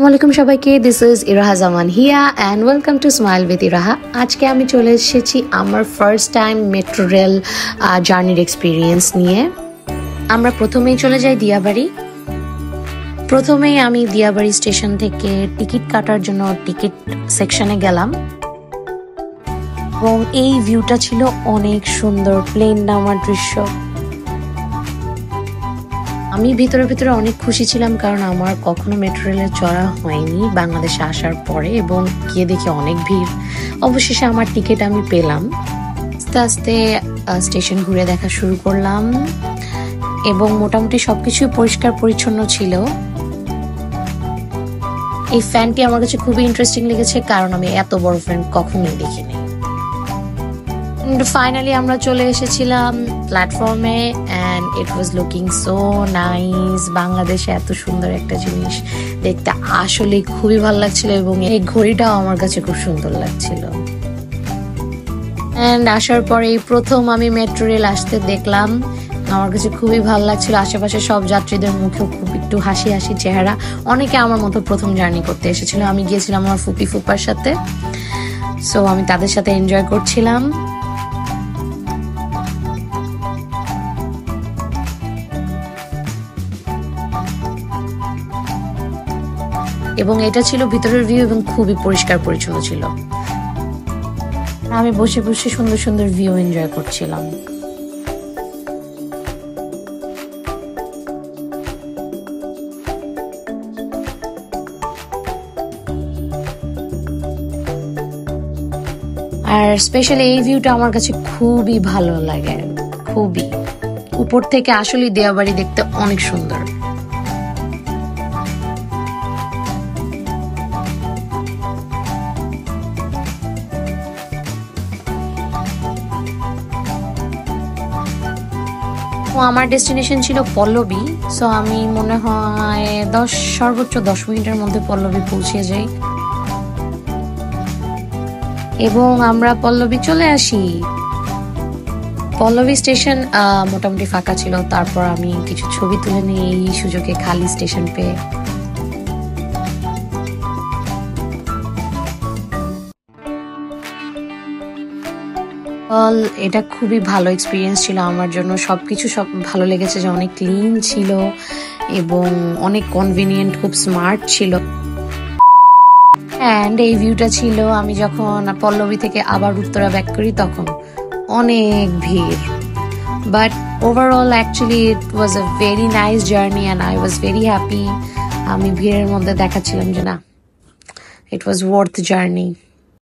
ওয়ালাইকুম সবাইকে, this is Iraha Zaman Hiya and welcome to smile with Iraha. আজকে আমি চলে এসেছি আমার ফার্স্ট টাইম মেট্রো রেল জার্নির এক্সপিরিয়েন্স নিয়ে। আমরা প্রথমেই চলে যাই দিয়াবাড়ি। প্রথমেই আমি দিয়াবাড়ি স্টেশন থেকে টিকিট কাটার জন্য টিকিট সেকশনে গেলাম এবং এই ভিউটা ছিল অনেক সুন্দর, প্লেন নামার দৃশ্য। আমি ভিতরে ভিতরে অনেক খুশি ছিলাম, কারণ আমার কখনো মেট্রো রেলে চড়া হয়নি বাংলাদেশে আসার পরে, এবং গিয়ে দেখি অনেক ভিড়। অবশেষে আমার টিকিট আমি পেলাম। আস্তে আস্তে স্টেশন ঘুরে দেখা শুরু করলাম এবং মোটামুটি সবকিছু পরিষ্কার পরিচ্ছন্ন ছিল। এই ফ্যানটি আমার কাছে খুবই ইন্টারেস্টিং লেগেছে, কারণ আমি এত বড় ফ্যান কখনোই দেখিনি। ফাইনালি আমরা চলে এসেছিলাম প্ল্যাটফর্মে and it was looking so nice. বাংলাদেশে এত সুন্দর একটা জিনিস দেখতে আসলে খুবই ভালো লাগছিল, এবং এই ঘড়িটাও আমার কাছে খুব সুন্দর লাগছিল। অ্যান্ড আসার পরে এই প্রথম আমি মেট্রো রেল আসতে দেখলাম, আমার কাছে খুবই ভালো লাগছিল। আশেপাশে সব যাত্রীদের মুখেও খুব একটু হাসি হাসি চেহারা। অনেকে আমার মতো প্রথম জার্নি করতে এসেছিল। আমি গিয়েছিলাম আমার ফুপি ফুপার সাথে, সো আমি তাদের সাথে এনজয় করছিলাম। এবং এটা ছিল ভিতরের ভিউ এবং খুবই পরিষ্কার পরিচ্ছন্ন ছিল। আমি বসে বসে সুন্দর সুন্দর ভিউ এনজয় করছিলাম। আর স্পেশালি এই ভিউটা আমার কাছে খুবই ভালো লাগে, খুবই। উপর থেকে আসলে দিয়াবাড়ি দেখতে অনেক সুন্দর। আমার ডেস্টিনেশন ছিল পল্লবী, সো আমি মনে হয় সর্বোচ্চ 10 মিনিটের মধ্যে পল্লবী পৌঁছে যাই এবং আমরা পল্লবী চলে আসি। পল্লবী স্টেশন মোটামুটি ফাঁকা ছিল। তারপর আমি কিছু ছবি তুলে নিই এই সুযোগে, খালি স্টেশন পেয়ে। এটা খুবই ভালো এক্সপিরিয়েন্স ছিল আমার জন্য। সবকিছু ভালো লেগেছে, যে অনেক ক্লিন ছিল এবং অনেক কনভিনিয়েন্ট, খুব স্মার্ট ছিল। অ্যান্ড এই ভিউটা ছিল আমি যখন পল্লবী থেকে আবার উত্তরা ব্যাক করি তখন অনেক ভিড়। But overall actually it was a very nice journey and I was very happy. আমি ভিড়ের মধ্যে দেখাচ্ছিলাম যে না, ইট ওয়াজ ওয়ার্থ জার্নি।